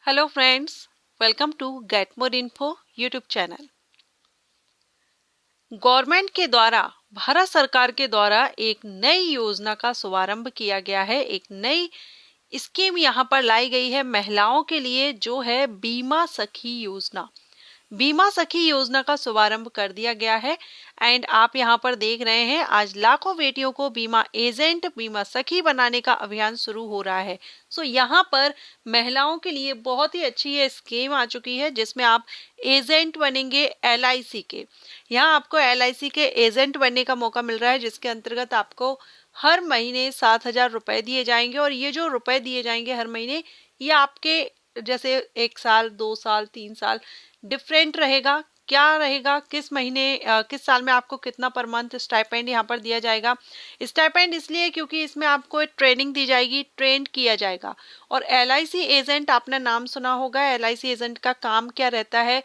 Hello friends, welcome to get more info YouTube channel. Government के द्वारा, भारत सरकार के द्वारा एक नई योजना का शुभारंभ किया गया है। एक नई स्कीम यहाँ पर लाई गई है महिलाओं के लिए, जो है बीमा सखी योजना। बीमा सखी योजना का शुभारंभ कर दिया गया है एंड आप यहाँ पर देख रहे हैं आज लाखों बेटियों को बीमा एजेंट, बीमा सखी बनाने का अभियान शुरू हो रहा है। सो यहाँ पर महिलाओं के लिए बहुत ही अच्छी ये स्कीम आ चुकी है, जिसमें आप एजेंट बनेंगे एलआईसी के। यहाँ आपको एलआईसी के एजेंट बनने का मौका मिल रहा है, जिसके अंतर्गत आपको हर महीने 7,000 रुपए दिए जाएंगे। और ये जो रुपए दिए जाएंगे हर महीने, ये आपके जैसे 1 साल, 2 साल, 3 साल डिफरेंट रहेगा। क्या रहेगा, किस महीने किस साल में आपको कितना पर मंथ स्टाइपेंड यहाँ पर दिया जाएगा। स्टाइपेंड इसलिए क्योंकि इसमें आपको एक ट्रेनिंग दी जाएगी, ट्रेंड किया जाएगा। और एलआईसी एजेंट, आपने नाम सुना होगा, एलआईसी एजेंट का काम क्या रहता है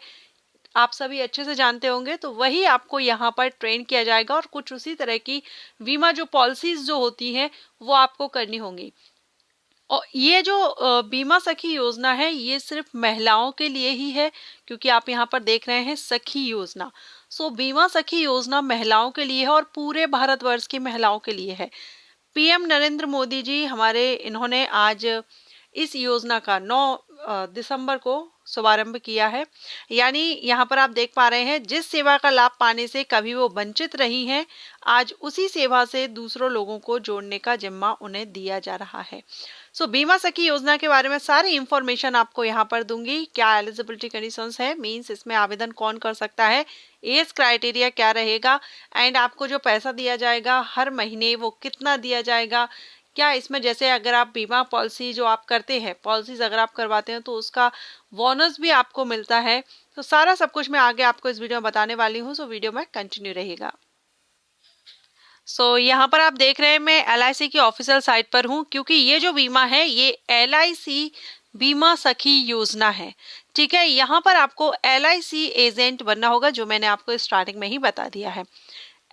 आप सभी अच्छे से जानते होंगे। तो वही आपको यहाँ पर ट्रेन किया जाएगा और कुछ उसी तरह की बीमा जो पॉलिसीज जो होती हैं वो आपको करनी होंगी। और ये जो बीमा सखी योजना है, ये सिर्फ महिलाओं के लिए ही है, क्योंकि आप यहाँ पर देख रहे हैं सखी योजना। सो बीमा सखी योजना महिलाओं के लिए है और पूरे भारतवर्ष की महिलाओं के लिए है। पीएम नरेंद्र मोदी जी हमारे, इन्होंने आज इस योजना का 9 दिसंबर को शुभारंभ किया है। यानी यहाँ पर आप देख पा रहे हैं, जिस सेवा का लाभ पाने से कभी वो वंचित रही हैं, आज उसी सेवा से दूसरों लोगों को जोड़ने का जिम्मा उन्हें दिया जा रहा है। सो बीमा सखी योजना के बारे में सारी इंफॉर्मेशन आपको यहाँ पर दूंगी। क्या एलिजिबिलिटी कंडीशंस है, मींस इसमें आवेदन कौन कर सकता है, एज क्राइटेरिया क्या रहेगा, एंड आपको जो पैसा दिया जाएगा हर महीने वो कितना दिया जाएगा। क्या इसमें जैसे अगर आप बीमा पॉलिसी जो आप करते हैं, पॉलिसीज अगर आप करवाते हैं तो उसका बोनस भी आपको मिलता है। तो सारा सब कुछ मैं आगे आपको इस वीडियो में बताने वाली हूँ। सो वीडियो में कंटिन्यू रहेगा। यहाँ पर आप देख रहे हैं मैं एलआईसी की ऑफिशियल साइट पर हूँ, क्योंकि ये जो बीमा है ये एलआईसी बीमा सखी योजना है। ठीक है, यहाँ पर आपको एलआईसी एजेंट बनना होगा, जो मैंने आपको स्टार्टिंग में ही बता दिया है।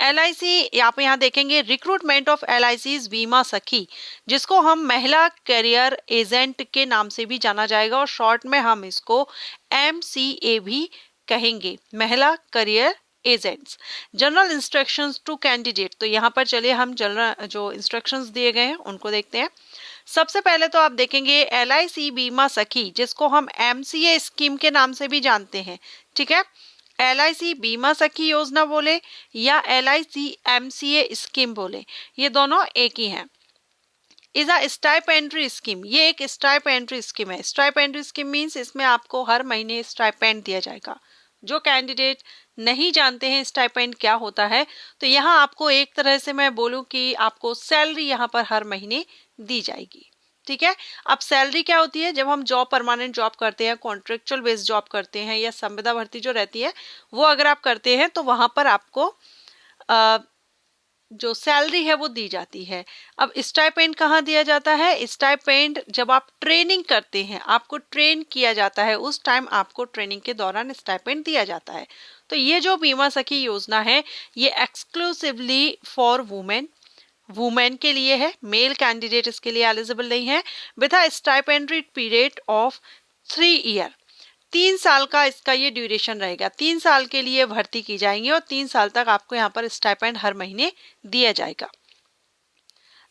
एलआईसी, आप यहाँ देखेंगे रिक्रूटमेंट ऑफ एलआईसी बीमा सखी, जिसको हम महिला करियर एजेंट के नाम से भी जाना जाएगा और शॉर्ट में हम इसको एमसीए भी कहेंगे, महिला career agents. General instructions to candidate, तो यहाँ पर चलिए हम जनरल जो इंस्ट्रक्शंस दिए गए हैं उनको देखते हैं। सबसे पहले तो आप देखेंगे एलआईसी बीमा सखी, जिसको हम एमसीए स्कीम के नाम से भी जानते हैं। ठीक है, एलआईसी बीमा सखी योजना बोले या एलआईसी एमसीए स्कीम बोले, ये दोनों एक ही हैं। इज अ स्टाइपेंड्री स्कीम, ये एक स्टाइपेंड्री स्कीम है। स्टाइपेंड्री स्कीम मींस इसमें आपको हर महीने स्टाइपेंड दिया जाएगा। जो कैंडिडेट नहीं जानते हैं स्टाइपेंड क्या होता है, तो यहाँ आपको एक तरह से मैं बोलूँ कि आपको सैलरी यहाँ पर हर महीने दी जाएगी। ठीक है, अब सैलरी क्या होती है, जब हम जॉब, परमानेंट जॉब करते हैं, कॉन्ट्रेक्चुअल बेस्ड जॉब करते हैं या संविदा भर्ती जो रहती है वो अगर आप करते हैं तो वहां पर आपको जो सैलरी है वो दी जाती है। अब स्टाइपेंड कहाँ दिया जाता है, स्टाइपेंड जब आप ट्रेनिंग करते हैं, आपको ट्रेन किया जाता है, उस टाइम आपको ट्रेनिंग के दौरान स्टाइपेंड दिया जाता है। तो ये जो बीमा सखी योजना है ये एक्सक्लूसिवली फॉर वुमेन, वुमेन के लिए है। मेल कैंडिडेट इसके लिए एलिजिबल नहीं है। With a stipendiary period of 3 year, 3 साल का इसका ये ड्यूरेशन रहेगा। 3 साल के लिए भर्ती की जाएंगी और 3 साल तक आपको यहाँ पर स्टाइपेंड हर महीने दिया जाएगा।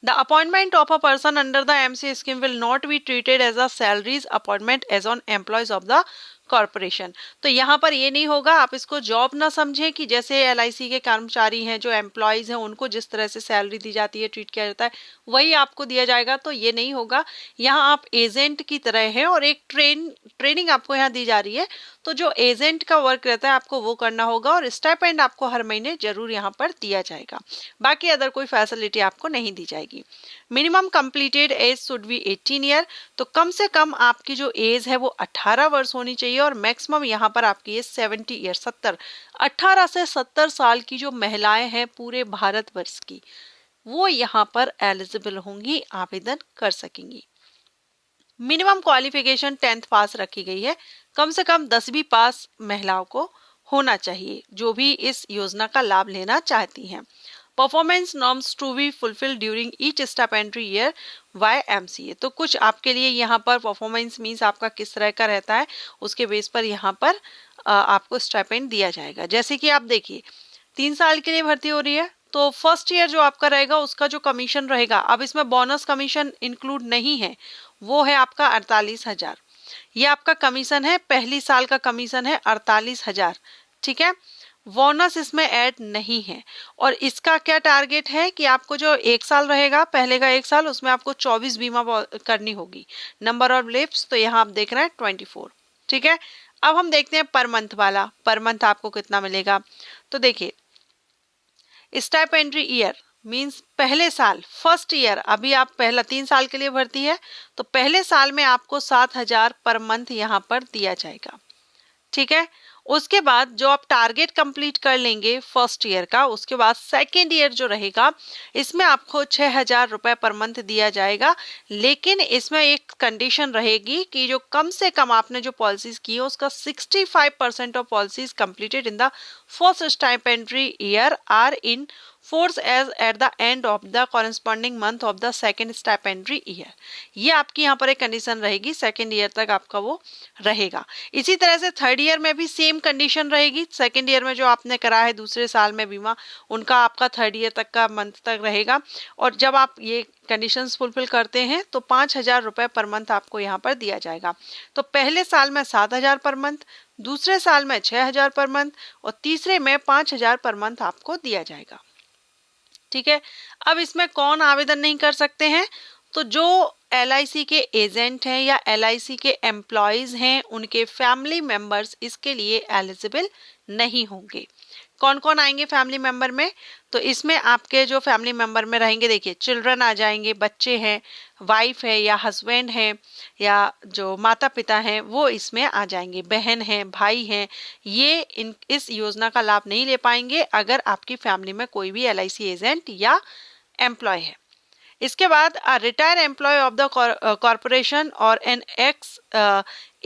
The appointment of a person under the MC scheme will not be treated as a salaries appointment as on employees of the corporation. तो यहाँ पर ये नहीं होगा, आप इसको जॉब ना समझें कि जैसे एलआईसी के कर्मचारी हैं, जो एम्प्लॉयज हैं, उनको जिस तरह से सैलरी दी जाती है, ट्रीट किया जाता है, वही आपको दिया जाएगा। तो ये नहीं होगा, यहाँ आप एजेंट की तरह हैं और एक ट्रेनिंग आपको यहाँ दी जा रही है। तो जो एजेंट का वर्क रहता है आपको वो करना होगा और स्टाइपेंड आपको हर महीने जरूर यहाँ पर दिया जाएगा। बाकी अदर कोई फैसिलिटी आपको नहीं दी जाएगी। Minimum completed age should be 18 year, तो कम से कम आपकी जो एज है वो 18 वर्ष होनी चाहिए और मैक्सिमम यहाँ पर आपकी एज 70 ईयर, 70, 18 से 70 साल की जो महिलाएं हैं पूरे भारतवर्ष की, वो यहाँ पर एलिजिबल होंगी, आवेदन कर सकेंगी। मिनिमम क्वालिफिकेशन 10th पास रखी गई है, कम से कम 10वीं पास महिलाओं को होना चाहिए जो भी इस योजना का लाभ लेना चाहती हैं। Performance norms to be fulfil during each stipendiary year by MCA. तो कुछ आपके लिए यहाँ पर परफॉर्मेंस मीन्स आपका किस तरह का रहता है, उसके बेस पर यहाँ पर आपको स्टाइपेंड दिया जाएगा। जैसे कि आप देखिए 3 साल के लिए भर्ती हो रही है, तो फर्स्ट ईयर जो आपका रहेगा उसका जो कमीशन रहेगा, अब इसमें बोनस कमीशन इंक्लूड नहीं है, वो है आपका 48,000। ये आपका कमीशन है, पहली साल का कमीशन है 48,000, ठीक है। बोनस इसमें ऐड नहीं है। और इसका क्या टारगेट है कि आपको जो 1 साल रहेगा, पहले का 1 साल, उसमें आपको 24 बीमा करनी होगी। नंबर ऑफ लिप्स तो यहाँ आप देख रहे हैं 24, ठीक है। अब हम देखते हैं पर मंथ वाला, पर मंथ आपको कितना मिलेगा। तो देखिए स्टाइपेंड्री ईयर मींस पहले साल, फर्स्ट ईयर, अभी आप पहला 3 साल के लिए भर्ती है, तो पहले साल में आपको 7,000 पर मंथ यहाँ पर दिया जाएगा, ठीक है। उसके बाद जो आप टारगेट कंप्लीट कर लेंगे फर्स्ट ईयर का, उसके बाद सेकेंड ईयर जो रहेगा इसमें आपको 6,000 रुपए पर मंथ दिया जाएगा। लेकिन इसमें एक कंडीशन रहेगी कि जो कम से कम आपने जो पॉलिसीज की है उसका 65% of policies completed in the first stipendiary year are in force as at the end of the corresponding month of the second stipendiary year. ये आपकी यहाँ पर एक कंडीशन रहेगी, सेकेंड ईयर तक आपका वो रहेगा। इसी तरह से थर्ड ईयर में भी सेम कंडीशन रहेगी। सेकेंड ईयर में जो आपने करा है दूसरे साल में बीमा, उनका आपका थर्ड ईयर तक का मंथ तक रहेगा। और जब आप ये कंडीशंस फुलफिल करते हैं तो 5,000 रुपए पर मंथ आपको यहाँ पर दिया जाएगा। तो पहले साल में 7,000 पर मंथ, दूसरे साल में 6,000 पर मंथ और तीसरे में 5,000 पर मंथ आपको दिया जाएगा, ठीक है। अब इसमें कौन आवेदन नहीं कर सकते हैं, तो जो LIC के एजेंट हैं या LIC के एम्प्लॉयज हैं, उनके फैमिली मेंबर्स इसके लिए एलिजिबल नहीं होंगे। कौन कौन आएंगे फैमिली मेंबर में, तो इसमें आपके जो फैमिली मेंबर में रहेंगे, देखिए चिल्ड्रन आ जाएंगे, बच्चे हैं, वाइफ है या हस्बैंड है या जो माता पिता हैं वो इसमें आ जाएंगे, बहन है, भाई हैं, ये इस योजना का लाभ नहीं ले पाएंगे अगर आपकी फैमिली में कोई भी LIC एजेंट या एम्प्लॉय है। इसके बाद retire employee of the corporation और एन एक्स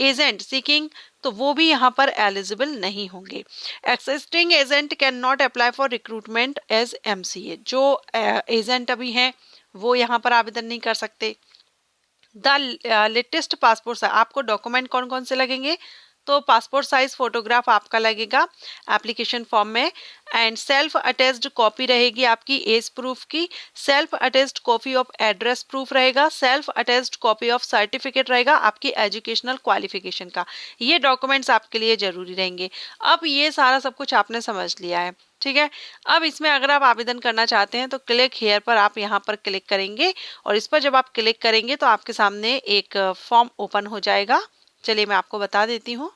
एजेंट सीकिंग, तो वो भी यहाँ पर एलिजिबल नहीं होंगे। Existing agent can not apply for recruitment as MCA। जो एजेंट अभी हैं वो यहाँ पर आवेदन नहीं कर सकते। द लेटेस्ट पासपोर्ट, आपको डॉक्यूमेंट कौन कौन से लगेंगे, तो पासपोर्ट साइज फोटोग्राफ आपका लगेगा एप्लीकेशन फॉर्म में, एंड सेल्फ अटेस्ड कॉपी रहेगी आपकी एज प्रूफ की, self attested copy of address proof रहेगा, self attested copy of certificate रहेगा आपकी एजुकेशनल क्वालिफिकेशन का। ये डॉक्यूमेंट्स आपके लिए जरूरी रहेंगे। अब ये सारा सब कुछ आपने समझ लिया है, ठीक है। अब इसमें अगर आप आवेदन करना चाहते हैं तो क्लिक हेयर पर आप यहाँ पर क्लिक करेंगे और इस पर जब आप क्लिक करेंगे तो आपके सामने एक फॉर्म ओपन हो जाएगा। चलिए मैं आपको बता देती हूँ।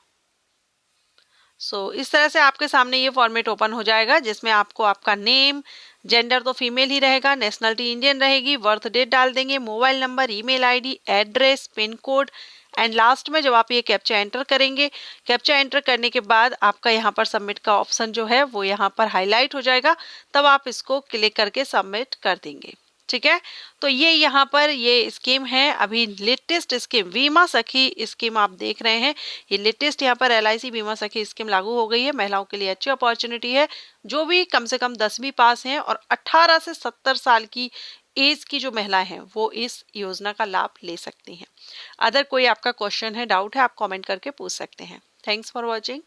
इस तरह से आपके सामने ये फॉर्मेट ओपन हो जाएगा जिसमें आपको आपका नेम, जेंडर तो फीमेल ही रहेगा, नेशनलिटी इंडियन रहेगी, बर्थ डेट डाल देंगे, mobile number, email ID, address, pin code, and last में जब आप ये कैप्चा एंटर करेंगे, कैप्चा एंटर करने के बाद आपका यहाँ पर सबमिट का ऑप्शन जो है वो यहाँ पर हाईलाइट हो जाएगा, तब आप इसको क्लिक करके सबमिट कर देंगे, ठीक है। तो ये यहाँ पर ये स्कीम है, अभी लेटेस्ट स्कीम बीमा सखी स्कीम आप देख रहे हैं। ये लेटेस्ट यहाँ पर LIC बीमा सखी स्कीम लागू हो गई है। महिलाओं के लिए अच्छी अपॉर्चुनिटी है। जो भी कम से कम 10वीं पास हैं और 18 से 70 साल की एज की जो महिलाएं हैं वो इस योजना का लाभ ले सकती हैं। अदर कोई आपका क्वेश्चन है, डाउट है, आप कमेंट करके पूछ सकते हैं। Thanks for watching.